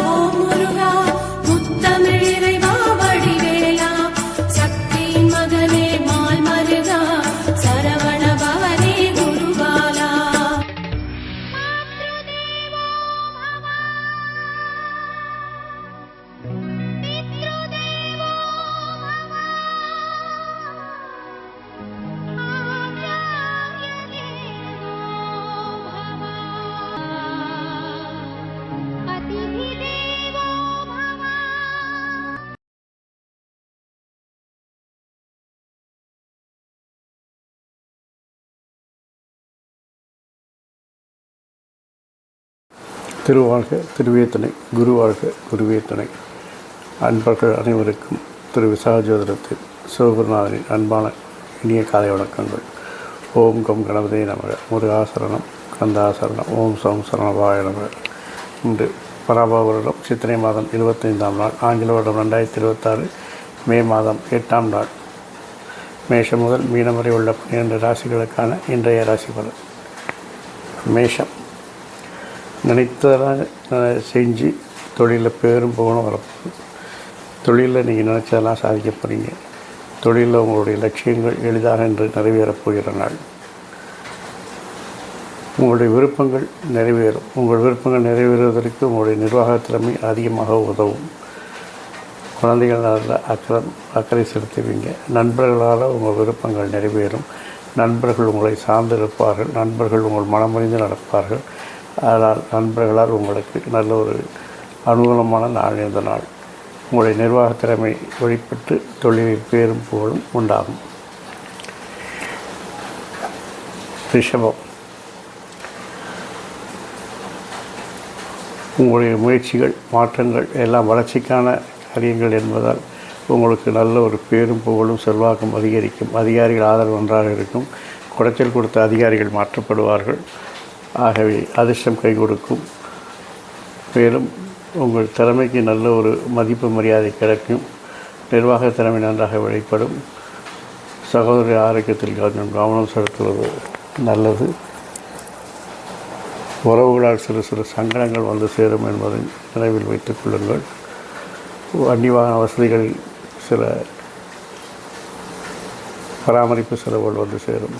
ஓம் முருகா முத்தமிழ் இறைவா வடிவேலா சக்தியின் மகனே மால் மருகா சரவண பவனே குருபாலா. திருவாழ்க திருவே துணை, குருவாழ்க குருவே துணை. அன்பர்கள் அனைவருக்கும் திரு விசாகஜோதிடத்தின் சிவகுருநாதனின் அன்பான இனிய காலை வணக்கங்கள். ஓம் கம் கணபதே நமக, முருகாசரணம் கந்தாசரணம், ஓம் சோம் சரணபாய நமக. இன்று பராபவ வருடம் சித்திரை மாதம் 25ஆம் நாள், ஆங்கில வருடம் 2026 மே மாதம் 8ஆம் நாள். மேஷம் முதல் மீனம் வரை உள்ள 12 ராசிகளுக்கான இன்றைய ராசி பலன். மேஷம், நினைத்ததெல்லாம் செஞ்சு தொழிலில் பேரும் புகழும் வரப்போகுது. தொழிலில் நீங்கள் நினச்சதெல்லாம் சாதிக்க போகிறீங்க. தொழிலில் உங்களுடைய லட்சியங்கள் எளிதாக என்று நிறைவேறப் போகிற நாள். உங்களுடைய விருப்பங்கள் நிறைவேறும். உங்கள் விருப்பங்கள் நிறைவேறுவதற்கு உங்களுடைய நிர்வாக திறமை அதிகமாக உதவும். குழந்தைகளால் அக்கறை செலுத்துவீங்க. நண்பர்களால் உங்கள் விருப்பங்கள் நிறைவேறும். நண்பர்கள் உங்களை சார்ந்து இருப்பார்கள். நண்பர்கள் உங்கள் மனமறிந்து நடப்பார்கள். அதனால் நண்பர்களால் உங்களுக்கு நல்ல ஒரு அனுகூலமான நாள் இந்த நாள். உங்களுடைய நிர்வாக திறமை வெளிப்பட்டு தொழிலில் பேரும் புகழும் உண்டாகும். ரிஷபம், உங்களுடைய முயற்சிகள் மாற்றங்கள் எல்லாம் வளர்ச்சிக்கான காரியங்கள் என்பதால் உங்களுக்கு நல்ல ஒரு பேரும் புகழும் செல்வாக்கும் அதிகரிக்கும். அதிகாரிகள் ஆதரவு ஒன்றாக இருக்கும். குடைச்சல் கொடுத்த அதிகாரிகள் மாற்றப்படுவார்கள். ஆகவே அதிர்ஷ்டம் கை கொடுக்கும். மேலும் உங்கள் திறமைக்கு நல்ல ஒரு மதிப்பு மரியாதை கிடைக்கும். நிர்வாக திறமை நன்றாக வெளிப்படும். சகோதர ஆரோக்கியத்தில் கொஞ்சம் கவனம் செலுத்துவது நல்லது. உறவுகளால் சிறு சிறு சங்கடங்கள் வந்து சேரும் என்பதை நினைவில் வைத்துக் கொள்ளுங்கள். வண்டி வாகன வசதிகளில் சில பராமரிப்பு செலவுகள் வந்து சேரும்.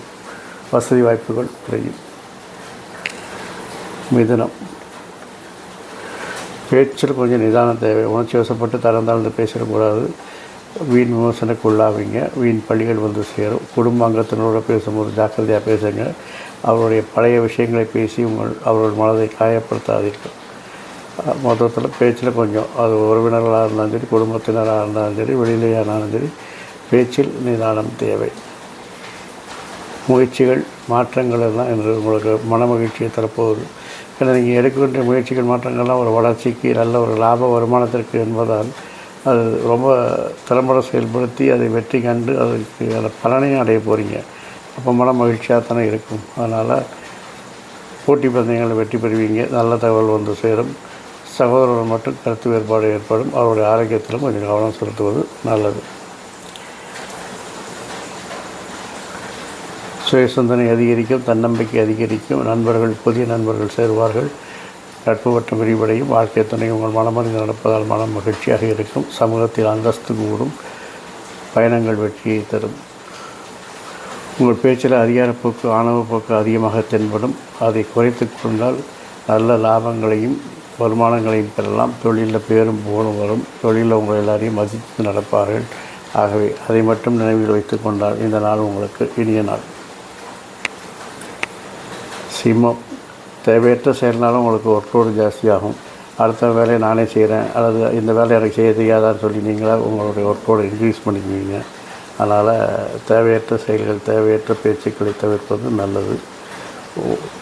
வசதி வாய்ப்புகள் குறையும். மிதுனம், பேச்சில் கொஞ்சம் நிதானம் தேவை. உணர்ச்சி வசப்பட்டு தரந்தாழ்ந்து பேசிடக்கூடாது. வீண் விமர்சனக்கு உள்ளாவீங்க. வீண் பள்ளிகள் வந்து சேரும். குடும்ப அங்கத்தினரோடு பேசும்போது ஜாக்கிரதையாக பேசுங்க. அவருடைய பழைய விஷயங்களை பேசி அவர்கள் மனதை காயப்படுத்தாதீர்கள். மொத்தத்தில் பேச்சில் கொஞ்சம், அது உறவினர்களாக இருந்தாலும் சரி, குடும்பத்தினராக இருந்தாலும் சரி, வெளியிலேயே இருந்தாலும் சரி, பேச்சில் நிதானம் தேவை. முயற்சிகள் மாற்றங்கள் எல்லாம் என்று உங்களுக்கு மன மகிழ்ச்சியை தரப்போகுது. ஏன்னா நீங்கள் எடுக்கின்ற முயற்சிகள் மாற்றங்கள்லாம் ஒரு வளர்ச்சிக்கு நல்ல ஒரு லாப வருமானத்திற்கு என்பதால் அது ரொம்ப திறம்பட செயல்படுத்தி அதை வெற்றி கண்டு அதற்கு அந்த பலனையும் அடைய போகிறீங்க. அப்போ மன மகிழ்ச்சியாக தானே இருக்கும். அதனால் போட்டி பந்தயங்களில் வெற்றி பெறுவீங்க. நல்ல தகவல் வந்து சேரும். சகோதரர்கள் மட்டும் கருத்து வேறுபாடு ஏற்படும். அவருடைய ஆரோக்கியத்திலும் கொஞ்சம் கவனம் செலுத்துவது நல்லது. சுய சிந்தனை அதிகரிக்கும். தன்னம்பிக்கை அதிகரிக்கும். புதிய நண்பர்கள் சேருவார்கள். நட்பு வட்டம் விரிவடையும். வாழ்க்கை துணை உங்கள் மனமறிந்து நடப்பதால் மனம் மகிழ்ச்சியாக இருக்கும். சமூகத்தில் அந்தஸ்து கூடும். பயணங்கள் வெற்றியை தரும். உங்கள் பேச்சில் அதிகாரப்போக்கு ஆணவப்போக்கு அதிகமாக தென்படும். அதை குறைத்து கொண்டால் நல்ல லாபங்களையும் வருமானங்களையும் பெறலாம். தொழிலில் பேரும் புகழும் வரும். தொழிலில் உங்கள் எல்லாரையும் மதித்து நடப்பார்கள். ஆகவே அதை மட்டும் நினைவில் வைத்து கொண்டால் இந்த நாள் உங்களுக்கு இனிய நாள். சிம்மம், தேவையற்ற செயல்னாலும் உங்களுக்கு ஒர்க்லோடு ஜாஸ்தியாகும். அடுத்த வேலையை நானே செய்கிறேன் அல்லது இந்த வேலை எனக்கு செய்ய தெரியாதான்னு சொல்லி நீங்களாக உங்களுடைய ஒர்க்லோடு இன்க்ரீஸ் பண்ணிக்குவீங்க. அதனால் தேவையற்ற செயல்கள், தேவையற்ற பேச்சுக்களை தவிர்ப்பது நல்லது.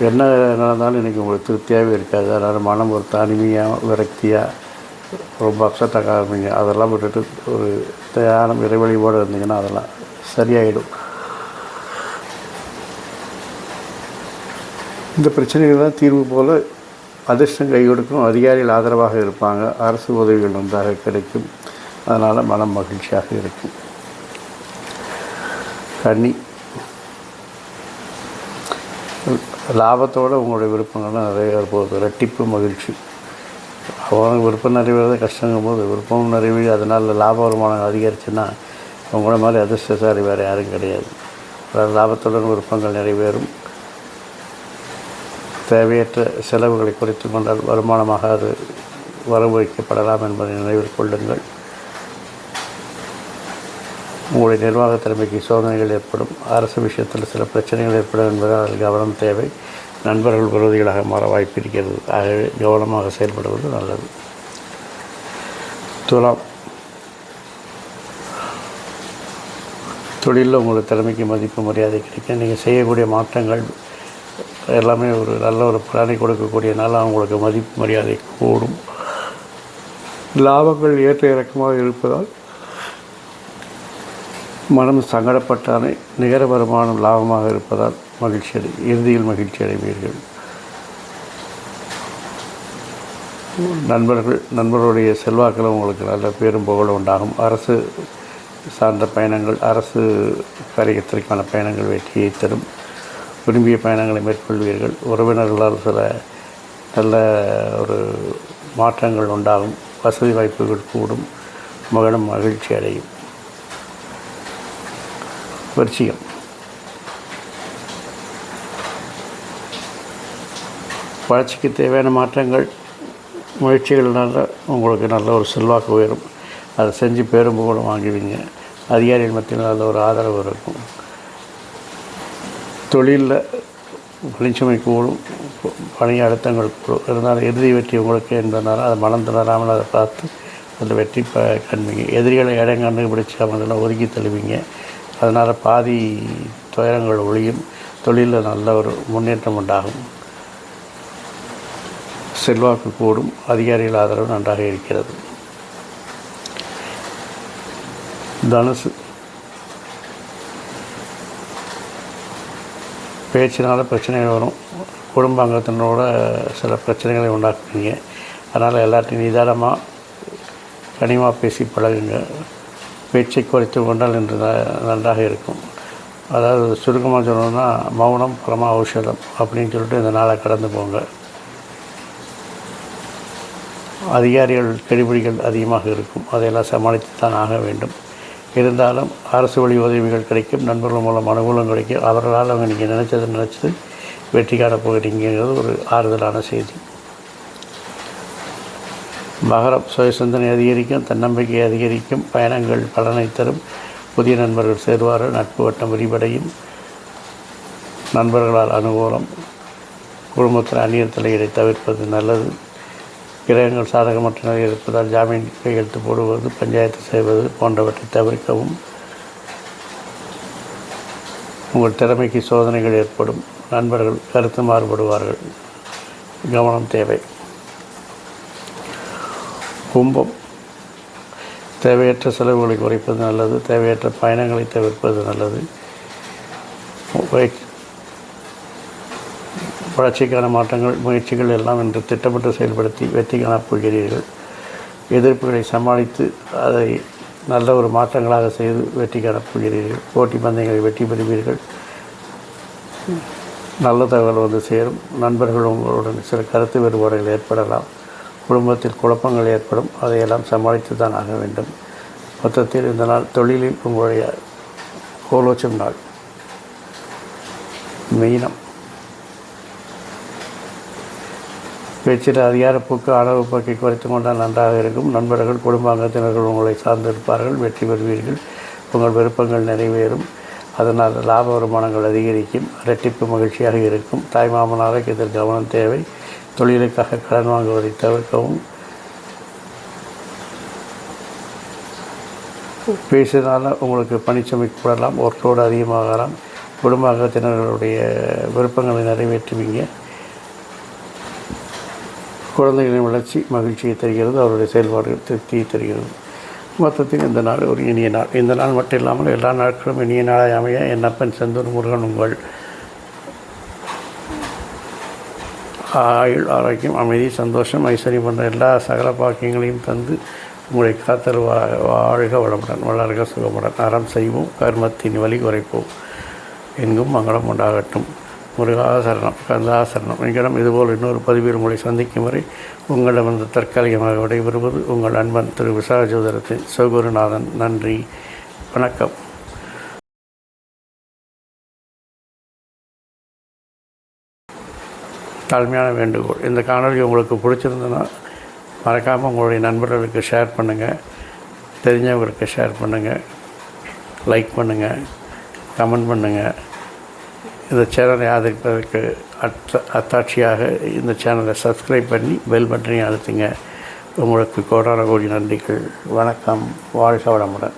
என்ன நடந்தாலும் இன்றைக்கி உங்களுக்கு திருப்தியாகவே இருக்காது. அதனால் மனம் ஒரு தனிமையாக விரக்தியாக ரொம்ப அப்செட்டாக ஆரம்பிங்க. அதெல்லாம் விட்டுட்டு ஒரு தியானம் இறைவழியோடு இருந்தீங்கன்னா அதெல்லாம் சரியாயிடும். இந்த பிரச்சனைகள் தான் தீர்வு போல் அதிர்ஷ்டம் கை கொடுக்கும். அதிகாரிகள் ஆதரவாக இருப்பாங்க. அரசு உதவிகள் நன்றாக கிடைக்கும். அதனால் மனம் மகிழ்ச்சியாக இருக்கும். கன்னி, லாபத்தோடு உங்களுடைய விருப்பங்கள்லாம் நிறைய போகுது. ரெட்டிப்பு மகிழ்ச்சி. அவனுக்கு விருப்பம் நிறைவேறது கஷ்டங்கும் போது விருப்பம் நிறைவேறி அதனால் லாப வருமானம் அதிகரிச்சுன்னா அவங்கள மாதிரி அதிர்ஷ்டசாலி வேறு யாரும் கிடையாது. லாபத்துடன் விருப்பங்கள் நிறைவேறும். தேவையற்ற செலவுகளை குறைத்து கொண்டால் வருமானமாக அது வரவு வைக்கப்படலாம் என்பதை நினைவில் கொள்ளுங்கள். உங்களுடைய நிர்வாக திறமைக்கு சோதனைகள் ஏற்படும். அரசு விஷயத்தில் சில பிரச்சனைகள் ஏற்படும் என்பதால் அதில் கவனம் தேவை. நண்பர்கள் விரோதிகளாக மாற வாய்ப்பு இருக்கிறது. ஆகவே கவனமாக செயல்படுவது நல்லது. துலாம், தொழிலில் உங்களுக்கு திறமைக்கு மதிப்பு மரியாதை கிடைக்கும். நீங்கள் செய்யக்கூடிய மாற்றங்கள் எல்லாமே ஒரு நல்ல ஒரு பலனை கொடுக்கக்கூடியனால அவங்களுக்கு மதிப்பு மரியாதை கூடும். லாபங்கள் ஏற்ற இறக்கமாக இருப்பதால் மனம் சங்கடப்பட்டாலே நிகர வருமானம் லாபமாக இருப்பதால் இறுதியில் மகிழ்ச்சி அடைவீர்கள். நண்பர்களுடைய செல்வாக்கில் உங்களுக்கு நல்ல பேரும் புகழும் உண்டாகும். அரசு சார்ந்த பயணங்கள், அரசு காரியத்திற்கான பயணங்கள் வெற்றியை தரும். விரும்பிய பயணங்களை மேற்கொள்வீர்கள். உறவினர்களால் சில நல்ல ஒரு மாற்றங்கள் உண்டாகும். வசதி வாய்ப்புகள் கூடும். மகனும் மகிழ்ச்சி அடையும். விருச்சிகம், வளர்ச்சிக்கு தேவையான மாற்றங்கள் முயற்சிகள்னால உங்களுக்கு நல்ல ஒரு செல்வாக்கு உயரும். அதை செஞ்சு பேரும் புகழும் வாங்குவீங்க. அதிகாரிகள் மத்தியில் நல்ல ஒரு ஆதரவு இருக்கும். தொழிலில் பணிச்சுமை கூடும். பணி அழுத்தங்கள் கூடும். இருந்தாலும் இறுதி வெற்றி உங்களுக்கு என்பதனால அதை மனம் திணறாமல் அதை பார்த்து அதில் வெற்றி காண்பீங்க. எதிரிகளை இடம் கண்டுபிடிச்சி அவங்களெல்லாம் ஒதுக்கி தள்ளுவீங்க. அதனால் பாதி துயரங்கள் ஒழியும். தொழிலில் நல்ல ஒரு முன்னேற்றம் உண்டாகும். செல்வாக்கு கூடும். அதிகாரிகள் ஆதரவு நன்றாக இருக்கிறது. தனுசு, பேச்சினால் பிரச்சனைகள் வரும். குடும்ப அங்கத்தினரோட சில பிரச்சனைகளை உண்டாக்குவீங்க. அதனால் எல்லாத்தையும் நிதானமாக கனிமாக பேசி பழகுங்க. பேச்சை குறைத்து கொண்டால் என்று நன்றாக இருக்கும். அதாவது சுருக்கமாக சொல்லணும்னா மௌனம் பரம ஔஷதம் அப்படின்னு சொல்லிட்டு இந்த நாளை கடந்து போங்க. அதிகாரிகள் கெடுபிடிகள் அதிகமாக இருக்கும். அதையெல்லாம் சமாளித்து தான் ஆக வேண்டும். இருந்தாலும் அரசு வழி உதவிகள் கிடைக்கும். நண்பர்கள் மூலம் அனுகூலம் கிடைக்கும். அவர்களால் அவங்க நீங்கள் நினச்சது வெற்றி காண போகிறீங்கிறது ஒரு ஆறுதலான செய்தி. மகரம், சுய சிந்தனை அதிகரிக்கும். தன்னம்பிக்கை அதிகரிக்கும். பயணங்கள் பலனை தரும். புதிய நண்பர்கள் சேருவார்கள். நட்பு வட்டம் விரிவடையும். நண்பர்களால் அனுகூலம். குடும்பத்தில் அந்நியர் தலையீடை தவிர்ப்பது நல்லது. கிரகங்கள் சாதகமற்ற நிலையில் இருப்பதால் ஜாமீன் கையெழுத்து போடுவது, பஞ்சாயத்து செய்வது போன்றவற்றை தவிர்க்கவும். உங்கள் திறமைக்கு சோதனைகள் ஏற்படும். நண்பர்கள் கருத்து மாறுபடுவார்கள். கவனம் தேவை. கும்பம், தேவையற்ற செலவுகளை குறைப்பது நல்லது. தேவையற்ற பயணங்களை தவிர்ப்பது நல்லது. வளர்ச்சிக்கான மாற்றங்கள் முயற்சிகள் எல்லாம் இன்று திட்டமிட்டு செயல்படுத்தி வெற்றி காணப் போகிறீர்கள். எதிர்ப்புகளை சமாளித்து அதை நல்ல ஒரு மாற்றங்களாக செய்து வெற்றி காணப் போகிறீர்கள். போட்டி பந்தயங்களை வெற்றி பெறுவீர்கள். நல்ல தகவல் வந்து சேரும். நண்பர்கள் உங்களுடன் சில கருத்து வேறுபாடுகள் ஏற்படலாம். குடும்பத்தில் குழப்பங்கள் ஏற்படும். அதையெல்லாம் சமாளித்து தான் ஆக வேண்டும். மொத்தத்தில் இந்த நாள் தொழிலில் உங்களுடைய கோலோச்சும் நாள். மீனம், பேச்சில் அதிகாரப்போக்கு ஆணவ போக்கை குறைத்து கொண்டால் நன்றாக இருக்கும். நண்பர்கள் குடும்ப அங்கத்தினர்கள் உங்களை சார்ந்திருப்பார்கள். வெற்றி பெறுவீர்கள். உங்கள் விருப்பங்கள் நிறைவேறும். அதனால் லாப வருமானங்கள் அதிகரிக்கும். இரட்டிப்பு மகிழ்ச்சியாக இருக்கும். தாய்மாமனாருக்கு இதில் கவனம் தேவை. தொழிலுக்காக கடன் வாங்குவதை தவிர்க்கவும். பேசினால உங்களுக்கு பணிச்சுமை கூடலாம். ஒர்க்லோடு அதிகமாகலாம். குடும்ப அங்கத்தினர்களுடைய விருப்பங்களை நிறைவேற்றுவீங்க. குழந்தைகளின் வளர்ச்சி மகிழ்ச்சியை தருகிறது. அவருடைய செயல்பாடுகள் திருப்தியை தருகிறது. மொத்தத்தில் இந்த நாள் ஒரு இனிய நாள். இந்த நாள் மட்டும் இல்லாமல் எல்லா நாட்களும் இனிய நாளாய் அமைய என்னப்பன் செந்தூர் முருகன் உங்கள் ஆயுள், ஆரோக்கியம், அமைதி, சந்தோஷம், ஐஸ்வர்யம் போன்ற எல்லா சகல பாக்கியங்களையும் தந்து உங்களை காத்தல் வாழ்க வளமுடன், வளர்க சுகமுடன். அறம் செய்வோம், கர்மத்தின் வழி குறைப்போம். எங்கும் மங்களம் உண்டாகட்டும். முருகாசரணம், கந்தாசரணம் என்கிறோம். இதுபோல் இன்னொரு பதிவில் உங்களை சந்திக்கும் வரை உங்களிடமிருந்து தற்காலிகமாக விடைபெறுவது உங்கள் அன்பன் திரு விசாகஜோதிடத்தின் சிவகுருநாதன். நன்றி, வணக்கம். தாழ்மையான வேண்டுகோள், இந்த காணொலி உங்களுக்கு பிடிச்சிருந்ததுன்னா மறக்காமல் உங்களுடைய நண்பர்களுக்கு ஷேர் பண்ணுங்கள், தெரிஞ்சவங்களுக்கு ஷேர் பண்ணுங்கள், லைக் பண்ணுங்கள், கமெண்ட் பண்ணுங்கள். இந்த சேனலை ஆதரிப்பதற்கு அத்தாட்சியாக இந்த சேனலை சப்ஸ்கிரைப் பண்ணி பெல் பட்டனையும் அழுத்துங்க. உங்களுக்கு கோடான கோடி நன்றிகள். வணக்கம். வாழ்க வளமுடன்.